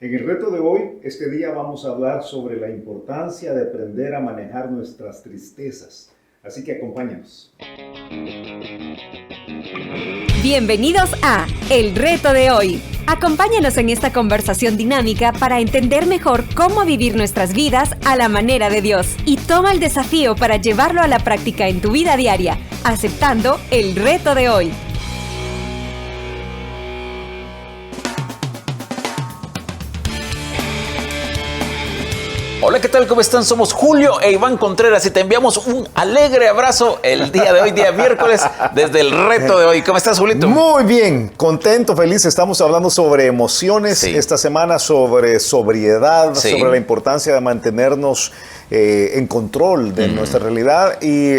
En el reto de hoy, este día vamos a hablar sobre la importancia de aprender a manejar nuestras tristezas. Así que acompáñanos. Bienvenidos a El Reto de Hoy. Acompáñanos en esta conversación dinámica para entender mejor cómo vivir nuestras vidas a la manera de Dios. Y toma el desafío para llevarlo a la práctica en tu vida diaria, aceptando el reto de hoy. Hola, ¿qué tal? ¿Cómo están? Somos Julio e Iván Contreras y te enviamos un alegre abrazo el día de hoy, día miércoles, desde el reto de hoy. ¿Cómo estás, Julito? Muy bien, contento, feliz. Estamos hablando sobre emociones esta semana, sobre sobriedad, sobre la importancia de mantenernos en control de nuestra realidad y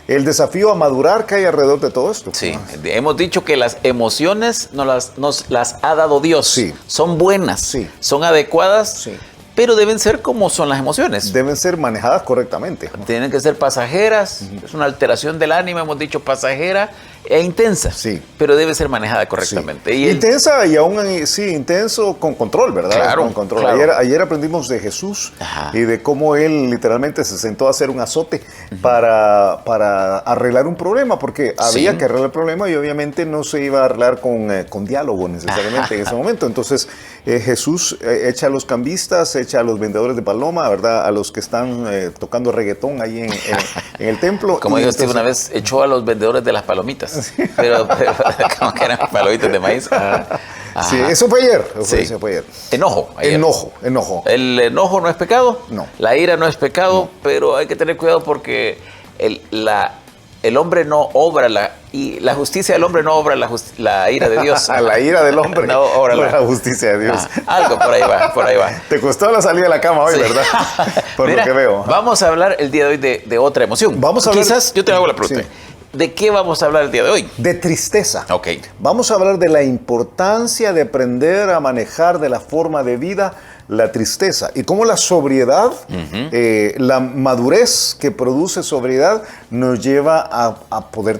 el desafío a madurar que hay alrededor de todo esto. Sí, hemos dicho que las emociones nos las ha dado Dios. Sí. Son buenas, son adecuadas. Sí. Pero deben ser como son las emociones. Deben ser manejadas correctamente. Tienen que ser pasajeras, es una alteración del ánimo, hemos dicho pasajera e intensa. Sí. Pero debe ser manejada correctamente. Sí. Intensa y aún intenso con control, ¿verdad? Claro, con control. Claro. Ayer aprendimos de Jesús y de cómo él literalmente se sentó a hacer un azote para arreglar un problema, porque había que arreglar el problema y obviamente no se iba a arreglar con diálogo necesariamente en ese momento. Entonces Jesús echa a los cambistas, echa a los vendedores de paloma, ¿verdad? A los que están tocando reggaetón ahí en el templo. Como dijo Steve una vez, echó a los vendedores de las palomitas. Pero como que eran palomitas de maíz. Sí, eso fue ayer. Eso fue ayer. Enojo. Enojo. El enojo no es pecado. No. La ira no es pecado, pero hay que tener cuidado porque el hombre no obra y la justicia del hombre no obra la ira de Dios. La ira del hombre no obra la justicia de Dios. Algo por ahí va. Te costó la salida de la cama hoy, ¿verdad? Por Mira, lo que veo. Vamos a hablar el día de hoy de otra emoción. Vamos a hablar, quizás yo te hago la pregunta. Sí. ¿De qué vamos a hablar el día de hoy? De tristeza. Ok. Vamos a hablar de la importancia de aprender a manejar de la forma de vida la tristeza y cómo la sobriedad, la madurez que produce sobriedad nos lleva a poder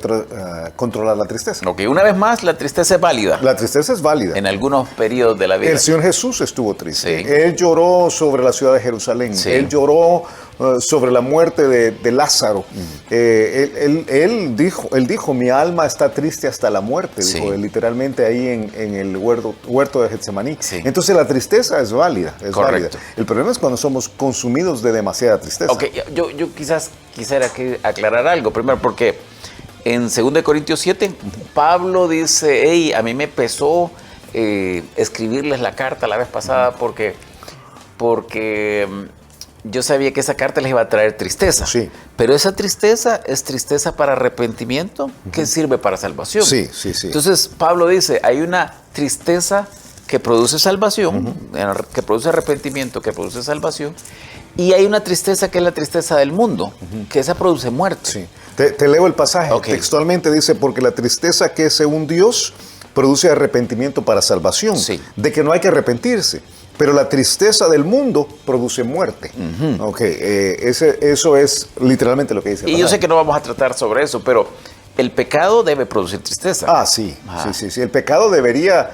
controlar la tristeza. Ok, una vez más, la tristeza es válida. La tristeza es válida. En algunos periodos de la vida. El Señor Jesús estuvo triste. Sí. Él lloró sobre la ciudad de Jerusalén. Sí. Él lloró sobre la muerte de Lázaro. Él dijo, mi alma está triste hasta la muerte, dijo literalmente ahí en el huerto de Getsemaní. Sí. Entonces la tristeza es válida. Correcto. El problema es cuando somos consumidos de demasiada tristeza. Ok, yo quizás quisiera aclarar algo. Primero, porque en 2 Corintios 7, Pablo dice, hey, a mí me pesó escribirles la carta la vez pasada porque yo sabía que esa carta les iba a traer tristeza. Sí. Pero esa tristeza es tristeza para arrepentimiento que sirve para salvación. Sí. Entonces, Pablo dice, hay una tristeza que produce salvación, que produce arrepentimiento, que produce salvación, y hay una tristeza que es la tristeza del mundo, que esa produce muerte. Sí. Te leo el pasaje. Textualmente dice, porque la tristeza que es según Dios produce arrepentimiento para salvación, de que no hay que arrepentirse. Pero la tristeza del mundo produce muerte. Eso es literalmente lo que dice. Y yo sé que no vamos a tratar sobre eso, pero el pecado debe producir tristeza. Sí. El pecado debería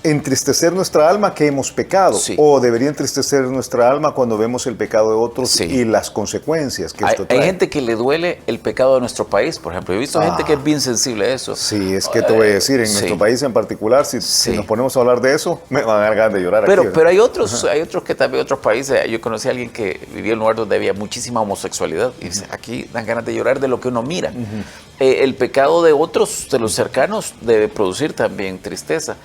entristecer nuestra alma que hemos pecado, o debería entristecer nuestra alma cuando vemos el pecado de otros y las consecuencias que esto trae. Hay gente que le duele el pecado de nuestro país, por ejemplo. He visto gente que es bien sensible a eso. Sí, es que te voy a decir, en nuestro país en particular, si nos ponemos a hablar de eso, me van a dar ganas de llorar. Pero hay otros que también, otros países. Yo conocí a alguien que vivía en un lugar donde había muchísima homosexualidad y dice, aquí dan ganas de llorar de lo que uno mira. El pecado de otros, de los cercanos, debe producir también tristeza.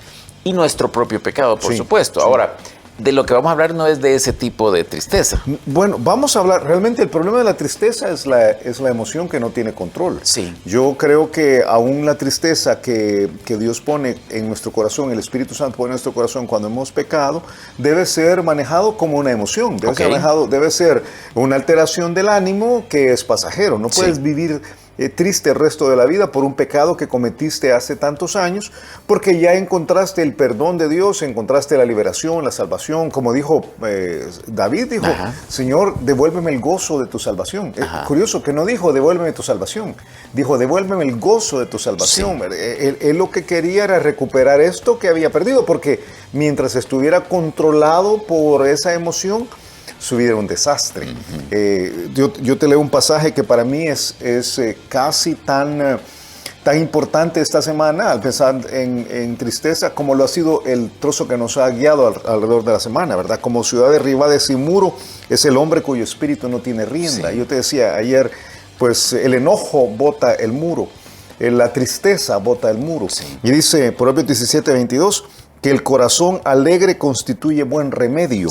Y nuestro propio pecado, por supuesto. Ahora, de lo que vamos a hablar no es de ese tipo de tristeza. Bueno, vamos a hablar, realmente el problema de la tristeza es la emoción que no tiene control. Sí. Yo creo que aún la tristeza que Dios pone en nuestro corazón, el Espíritu Santo pone en nuestro corazón cuando hemos pecado, debe ser manejado como una emoción, debe ser una alteración del ánimo que es pasajero. No puedes vivir triste el resto de la vida por un pecado que cometiste hace tantos años, porque ya encontraste el perdón de Dios, encontraste la liberación, la salvación, como dijo David, dijo, Señor, devuélveme el gozo de tu salvación. Curioso que no dijo, devuélveme tu salvación, dijo, devuélveme el gozo de tu salvación. Él lo que quería era recuperar esto que había perdido, porque mientras estuviera controlado por esa emoción, su vida era un desastre. Yo te leo un pasaje que para mí es casi tan importante esta semana, al pensar en tristeza, como lo ha sido el trozo que nos ha guiado alrededor de la semana, ¿verdad? Como ciudad derribada y sin muro es el hombre cuyo espíritu no tiene rienda. Yo te decía ayer, pues el enojo bota el muro, la tristeza bota el muro. Y dice Proverbios 17:22, que el corazón alegre constituye buen remedio,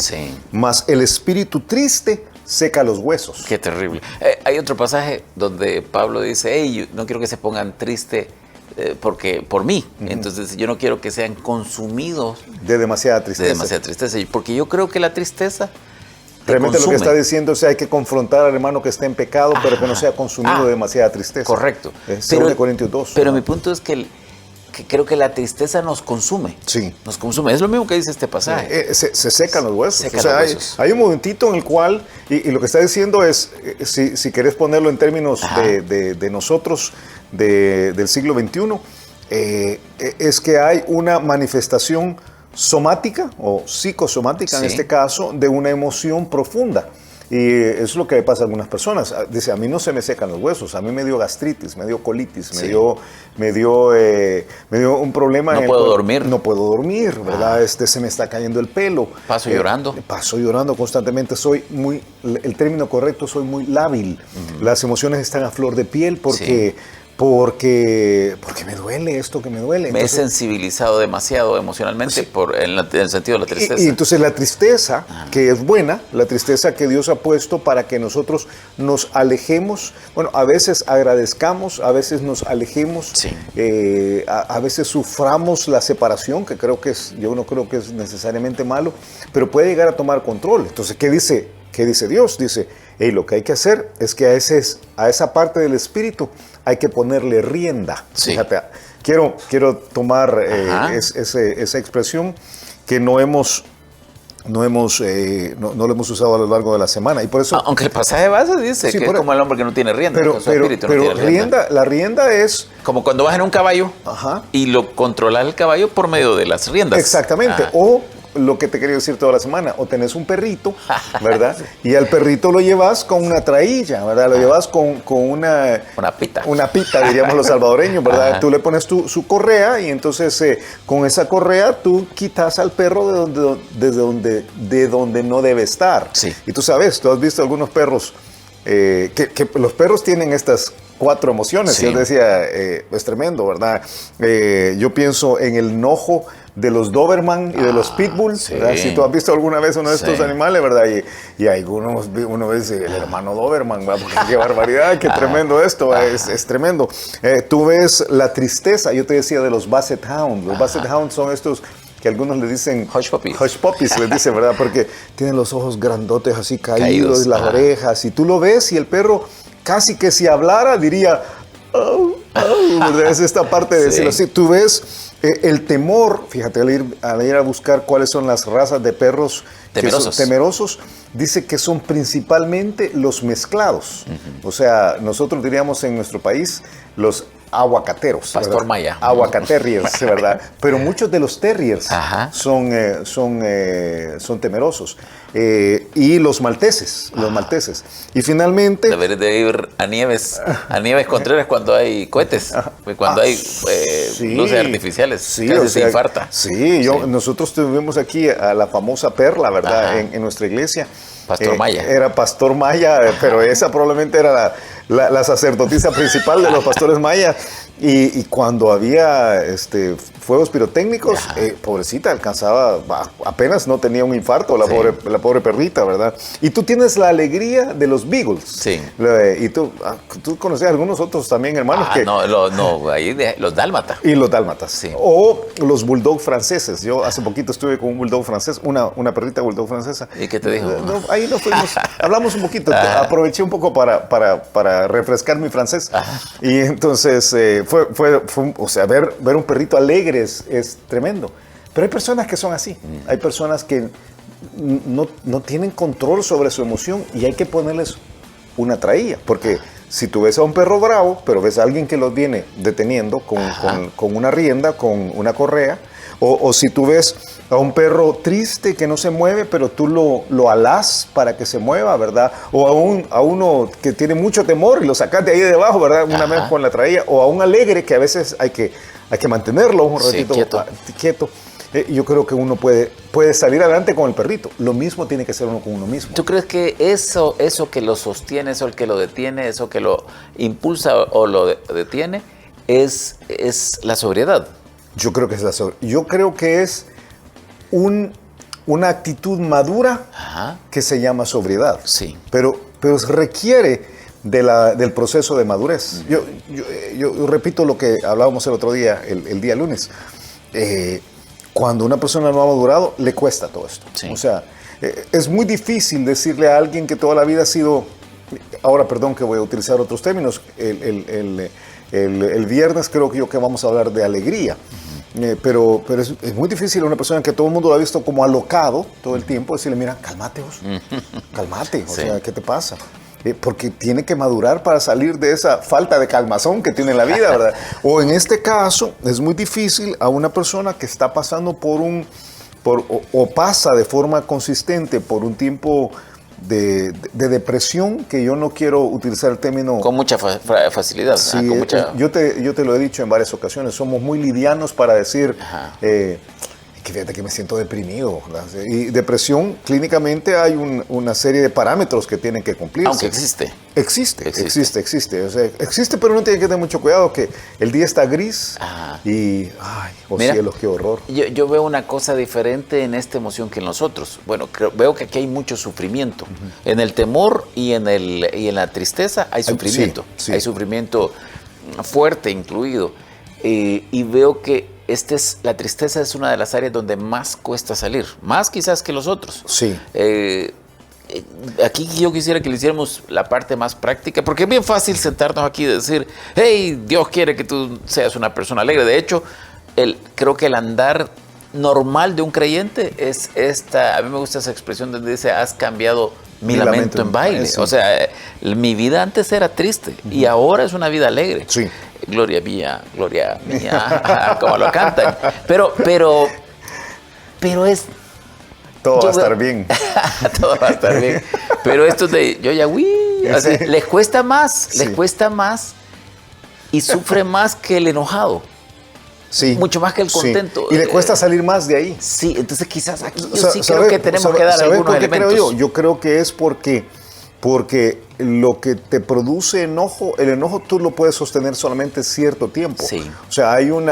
mas el espíritu triste seca los huesos. Qué terrible. Hay otro pasaje donde Pablo dice, hey, no quiero que se pongan tristes por mí. Entonces yo no quiero que sean consumidos de demasiada tristeza. De demasiada tristeza. Porque yo creo que la tristeza realmente consume. Lo que está diciendo es que hay que confrontar al hermano que esté en pecado, pero que no sea consumido de demasiada tristeza. Correcto. 2 Corintios 2. Pero mi punto es que creo que la tristeza nos consume. Sí. Nos consume. Es lo mismo que dice este pasaje. Se secan los huesos. Secan los huesos. Hay un momentito en el cual, y lo que está diciendo es, si querés ponerlo en términos de nosotros, del siglo XXI, es que hay una manifestación somática o psicosomática en este caso, de una emoción profunda. Y eso es lo que le pasa a algunas personas. Dice, a mí no se me secan los huesos, a mí me dio gastritis, me dio colitis, me dio un problema. No puedo dormir. No puedo dormir, ¿verdad? Se me está cayendo el pelo. Paso llorando. Paso llorando constantemente. El término correcto, soy muy lábil. Las emociones están a flor de piel porque me duele esto que me duele. Me he sensibilizado demasiado emocionalmente en el sentido de la tristeza. Y entonces la tristeza, que es buena, la tristeza que Dios ha puesto para que nosotros nos alejemos, bueno, a veces agradezcamos, a veces nos alejemos, a veces suframos la separación, que yo no creo que es necesariamente malo, pero puede llegar a tomar control. Entonces, ¿qué dice Dios? Dice, lo que hay que hacer es que a esa parte del espíritu hay que ponerle rienda. Fíjate, quiero tomar esa expresión que no lo hemos usado a lo largo de la semana. Y por eso, aunque el pasaje base dice que es como el hombre que no tiene rienda. Pero la rienda es... Como cuando vas en un caballo y lo controlas el caballo por medio de las riendas. Exactamente. O lo que te quería decir toda la semana, o tenés un perrito, ¿verdad? Y al perrito lo llevas con una trailla, ¿verdad? Lo llevas con una pita. Una pita, diríamos los salvadoreños, ¿verdad? Tú le pones su correa y entonces con esa correa tú quitas al perro de donde no debe estar. Y tú sabes, tú has visto algunos perros, que los perros tienen estas 4 emociones. Yo decía, es tremendo, ¿verdad? Yo pienso en el enojo de los Doberman y de los Pitbull. Si tú has visto alguna vez uno de estos animales, ¿verdad? Y algunos, uno ve el hermano Doberman, ¿verdad? Porque qué barbaridad, qué tremendo esto, es tremendo. Tú ves la tristeza, yo te decía de los Basset Hounds. Los Basset Hounds son estos que algunos le dicen Hush Puppies. Hush Puppies, les dicen, ¿verdad? Porque tienen los ojos grandotes así caídos, las orejas, y tú lo ves y el perro casi que si hablara diría, es esta parte de decirlo así. Tú ves el temor, fíjate, al ir a buscar cuáles son las razas de perros temerosos, dice que son principalmente los mezclados. O sea, nosotros diríamos en nuestro país los aguacateros. Pastor Maya. Aguacaterriers, ¿verdad? Pero muchos de los terriers son temerosos. Y los malteses. Y finalmente... Deberías de ir a Nieves Contreras cuando hay cohetes, cuando hay luces artificiales. Casi se infarta. Nosotros tuvimos aquí a la famosa Perla, ¿verdad? En nuestra iglesia. Pastor Maya. Era Pastor Maya, pero esa probablemente era la sacerdotisa principal de los pastores mayas. Y cuando había fuegos pirotécnicos, pobrecita, alcanzaba, apenas no tenía un infarto, la pobre perrita, ¿verdad? Y tú tienes la alegría de los beagles. Y tú conocías a algunos otros también, hermanos. Ahí los dálmatas. Y los dálmatas. O los bulldog franceses. Yo hace poquito estuve con un bulldog francés, una perrita bulldog francesa. ¿Y qué te dijo? Ahí nos fuimos, hablamos un poquito, aproveché un poco para para refrescar mi francés. Ajá. Y entonces o sea, ver un perrito alegre es tremendo. Pero hay personas que son así. Hay personas que no tienen control sobre su emoción y hay que ponerles una traía. Porque si tú ves a un perro bravo, pero ves a alguien que lo viene deteniendo con una rienda, con una correa, o si tú ves a un perro triste que no se mueve, pero tú lo alás para que se mueva, ¿verdad? O a uno que tiene mucho temor y lo sacas de ahí de abajo, ¿verdad? Una vez con la traía. O a un alegre que a veces hay que mantenerlo un ratito quieto. Yo creo que uno puede salir adelante con el perrito. Lo mismo tiene que ser uno con uno mismo. ¿Tú crees que eso que lo sostiene, eso que lo detiene, eso que lo impulsa o lo detiene, es la sobriedad? Yo creo que es Yo creo que es una actitud madura que se llama sobriedad. Sí. Pero requiere del proceso de madurez. Yo repito lo que hablábamos el otro día, el día lunes. Cuando una persona no ha madurado, le cuesta todo esto. Sí. O sea, es muy difícil decirle a alguien que toda la vida ha sido... Ahora, perdón que voy a utilizar otros términos. El viernes creo que vamos a hablar de alegría. Pero es muy difícil a una persona que todo el mundo lo ha visto como alocado todo el tiempo, decirle, mira, cálmate, cálmate. O sea, ¿qué te pasa? Porque tiene que madurar para salir de esa falta de calmazón que tiene en la vida, ¿verdad? O en este caso, es muy difícil a una persona que está pasando o pasa de forma consistente por un tiempo de depresión, que yo no quiero utilizar el término... Con mucha facilidad. Sí, con mucha... yo te lo he dicho en varias ocasiones, somos muy livianos para decir... que fíjate que me siento deprimido. Y depresión, clínicamente hay una serie de parámetros que tienen que cumplirse. Aunque existe. Existe. O sea, existe, pero uno tiene que tener mucho cuidado, que el día está gris y... ¡Ay, Mira, cielos, qué horror! Yo veo una cosa diferente en esta emoción que en los otros. Bueno, veo que aquí hay mucho sufrimiento. En el temor y en la tristeza hay sufrimiento. Sí. Hay sufrimiento fuerte incluido. Y veo que la tristeza es una de las áreas donde más cuesta salir, más quizás que los otros. Sí. Aquí yo quisiera que le hiciéramos la parte más práctica, porque es bien fácil sentarnos aquí y decir, hey, Dios quiere que tú seas una persona alegre. De hecho, creo que el andar normal de un creyente es a mí me gusta esa expresión donde dice, has cambiado mi lamento en baile. Sí. O sea, mi vida antes era triste y ahora es una vida alegre. Sí. Gloria mía, como lo cantan. Pero es... Todo va a estar bien. Todo va a estar bien. Pero esto de o sea, les cuesta más y sufre más que el enojado. Sí. Mucho más que el contento. Sí. Y le cuesta salir más de ahí. Sí, entonces quizás aquí creo que tenemos que dar algunos elementos. Creo yo creo que es porque lo que te produce enojo, el enojo tú lo puedes sostener solamente cierto tiempo. Sí. O sea, hay un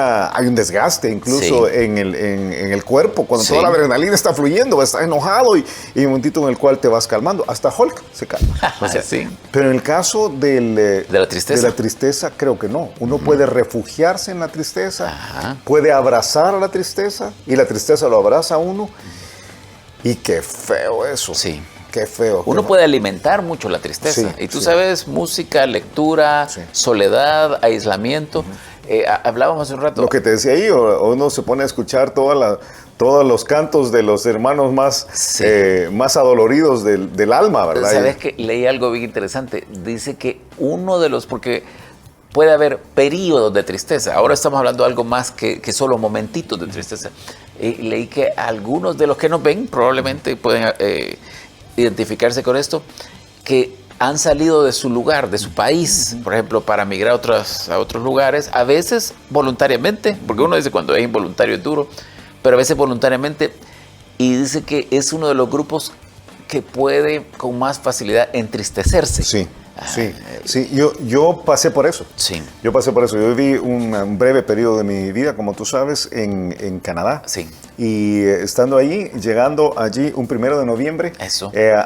desgaste incluso en el cuerpo, cuando toda la adrenalina está fluyendo, estás enojado y un momentito en el cual te vas calmando. Hasta Hulk se calma. O sea, sí. Pero en el caso de la tristeza, creo que no. Uno puede refugiarse en la tristeza, puede abrazar a la tristeza y la tristeza lo abraza a uno. Y qué feo eso. Sí. Qué feo. Uno puede alimentar mucho la tristeza. Y tú sabes, música, lectura, soledad, aislamiento. Hablábamos hace un rato. Lo que te decía ahí, uno se pone a escuchar todos los cantos de los hermanos más adoloridos del alma, ¿verdad? ¿Sabes qué? Leí algo bien interesante. Dice que porque puede haber periodos de tristeza. Ahora estamos hablando de algo más que solo momentitos de tristeza. Leí que algunos de los que nos ven probablemente pueden identificarse con esto, que han salido de su lugar, de su país, por ejemplo, para migrar a otros lugares, a veces voluntariamente, porque uno dice cuando es involuntario es duro, pero a veces voluntariamente, y dice que es uno de los grupos que puede con más facilidad entristecerse. Sí, yo pasé por eso. Sí. Yo pasé por eso. Yo viví un breve periodo de mi vida, como tú sabes, en Canadá. Sí. Y estando allí, llegando allí un 1 de noviembre,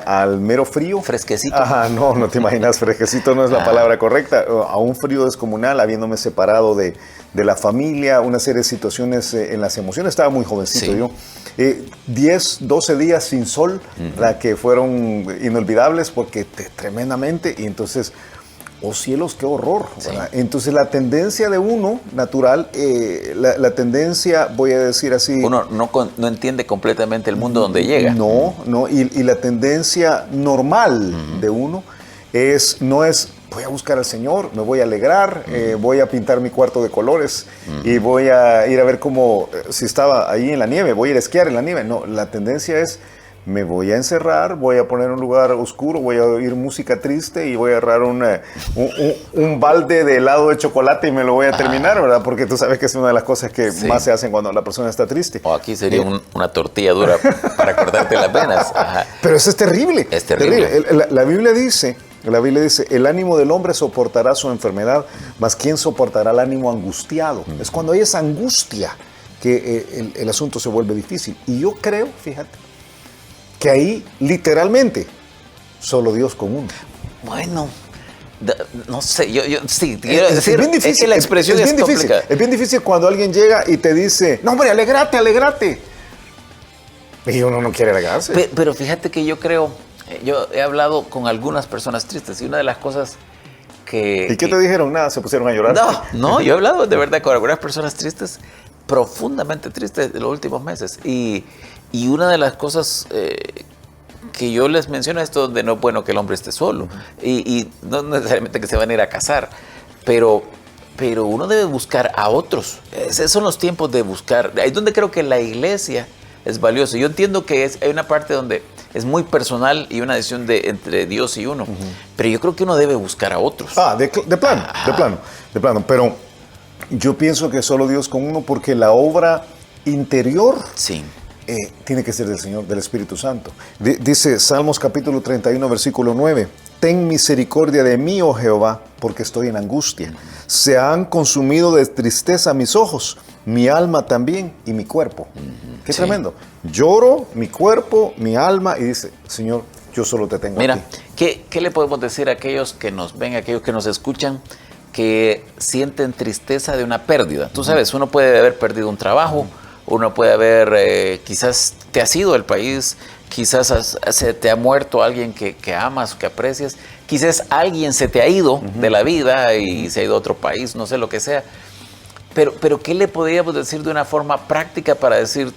al mero frío. Fresquecito. No te imaginas, fresquecito no es la palabra correcta. A un frío descomunal, habiéndome separado de la familia, una serie de situaciones en las emociones. Estaba muy jovencito yo. 10, 12 días sin sol, que fueron inolvidables porque tremendamente. Y entonces oh cielos, qué horror. Sí. Entonces la tendencia de uno, natural, la tendencia, voy a decir así... Uno no entiende completamente el mundo donde llega. No, y la tendencia normal de uno no es, voy a buscar al Señor, me voy a alegrar, voy a pintar mi cuarto de colores y voy a ir a ver cómo, si estaba ahí en la nieve, voy a ir a esquiar en la nieve. No, la tendencia es, me voy a encerrar, voy a poner un lugar oscuro, voy a oír música triste y voy a agarrar un balde de helado de chocolate y me lo voy a terminar, ¿verdad? Porque tú sabes que es una de las cosas que más se hacen cuando la persona está triste. O aquí sería una tortilla dura para cortarte las venas. Ajá. Pero eso es terrible. Es terrible. La Biblia dice, el ánimo del hombre soportará su enfermedad, mas ¿quién soportará el ánimo angustiado? Es cuando hay esa angustia que el asunto se vuelve difícil. Y yo creo, fíjate, que ahí, literalmente, solo Dios con uno. Bueno, no sé, yo sí, quiero decir, bien difícil, es que la expresión es complicada. Es bien difícil cuando alguien llega y te dice, no hombre, alegrate. Y uno no quiere alegrarse. Pero fíjate que yo he hablado con algunas personas tristes y una de las cosas que... ¿Y qué te dijeron? Nada, se pusieron a llorar. No, yo he hablado de verdad con algunas personas tristes, profundamente tristes de los últimos meses. Y una de las cosas que yo les menciono es esto donde no es bueno que el hombre esté solo. Y no necesariamente que se van a ir a casar, pero uno debe buscar a otros. Esos son los tiempos de buscar. Ahí es donde creo que la iglesia es valiosa. Yo entiendo que hay una parte donde es muy personal y una decisión entre Dios y uno. Pero yo creo que uno debe buscar a otros. De plano. Pero yo pienso que solo Dios con uno porque la obra interior... Sí. Tiene que ser del Señor, del Espíritu Santo. Dice Salmos capítulo 31, versículo 9. Ten misericordia de mí, oh Jehová, porque estoy en angustia. Se han consumido de tristeza mis ojos, mi alma también y mi cuerpo. Qué tremendo. Lloro, mi cuerpo, mi alma, y dice, Señor, yo solo te tengo a ti. ¿Qué le podemos decir a aquellos que nos ven, a aquellos que nos escuchan, que sienten tristeza de una pérdida? Tú sabes, uno puede haber perdido un trabajo, uno puede haber, quizás te has ido del país, quizás se te ha muerto alguien que amas, que aprecias, quizás alguien se te ha ido de la vida y se ha ido a otro país, no sé lo que sea. Pero ¿qué le podríamos decir de una forma práctica para decir,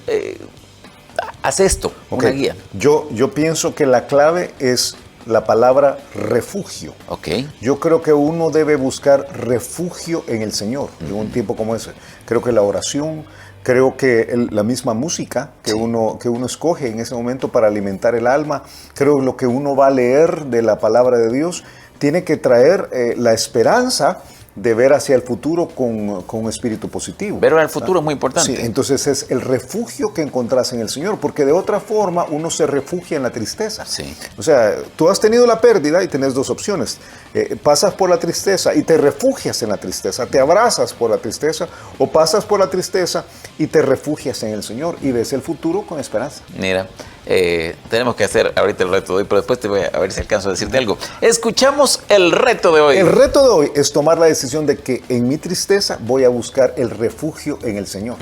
haz esto, una guía? Yo pienso que la clave es la palabra refugio. Yo creo que uno debe buscar refugio en el Señor en un tiempo como ese. Creo que la oración... Creo que la misma música que uno escoge en ese momento para alimentar el alma, creo que lo que uno va a leer de la palabra de Dios tiene que traer la esperanza de ver hacia el futuro con espíritu positivo. Ver al futuro es muy importante. Sí, entonces es el refugio que encontrás en el Señor, porque de otra forma uno se refugia en la tristeza. Sí. O sea, tú has tenido la pérdida y tenés dos opciones. Pasas por la tristeza y te refugias en la tristeza, te abrazas por la tristeza, o pasas por la tristeza y te refugias en el Señor y ves el futuro con esperanza. Mira, tenemos que hacer ahorita el reto de hoy, pero después te voy a ver si alcanzo a decirte algo. Escuchamos el reto de hoy. El reto de hoy es tomar la decisión de que en mi tristeza voy a buscar el refugio en el Señor.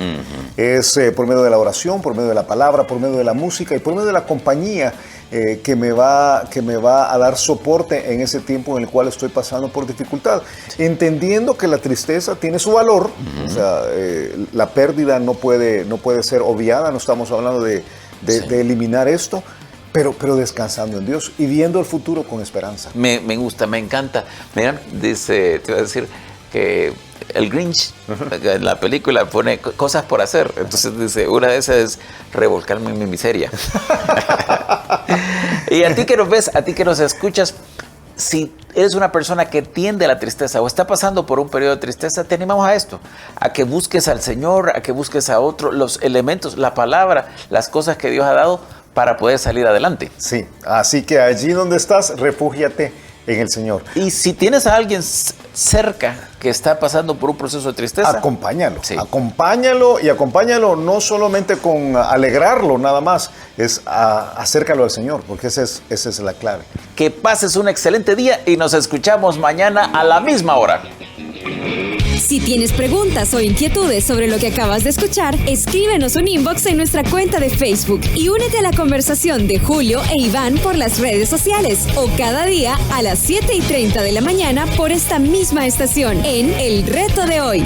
Es por medio de la oración, por medio de la palabra, por medio de la música y por medio de la compañía que me va a dar soporte en ese tiempo en el cual estoy pasando por dificultad. Entendiendo que la tristeza tiene su valor, o sea, la pérdida no puede ser obviada, no estamos hablando de eliminar esto, pero descansando en Dios y viendo el futuro con esperanza. Me gusta, me encanta. Mira, dice, te iba a decir que el Grinch en la película pone cosas por hacer. Entonces dice, una de esas es revolcarme en mi miseria. Y a ti que nos ves, a ti que nos escuchas, si eres una persona que tiende a la tristeza o está pasando por un periodo de tristeza, te animamos a esto, a que busques al Señor, a que busques a otro, los elementos, la palabra, las cosas que Dios ha dado para poder salir adelante. Sí, así que allí donde estás, refúgiate en el Señor. Y si tienes a alguien cerca que está pasando por un proceso de tristeza, acompáñalo. Sí. Acompáñalo no solamente con alegrarlo nada más, es acércalo al Señor, porque esa es la clave. Que pases un excelente día y nos escuchamos mañana a la misma hora. Si tienes preguntas o inquietudes sobre lo que acabas de escuchar, escríbenos un inbox en nuestra cuenta de Facebook y únete a la conversación de Julio e Iván por las redes sociales o cada día a las 7:30 de la mañana por esta misma estación en El Reto de Hoy.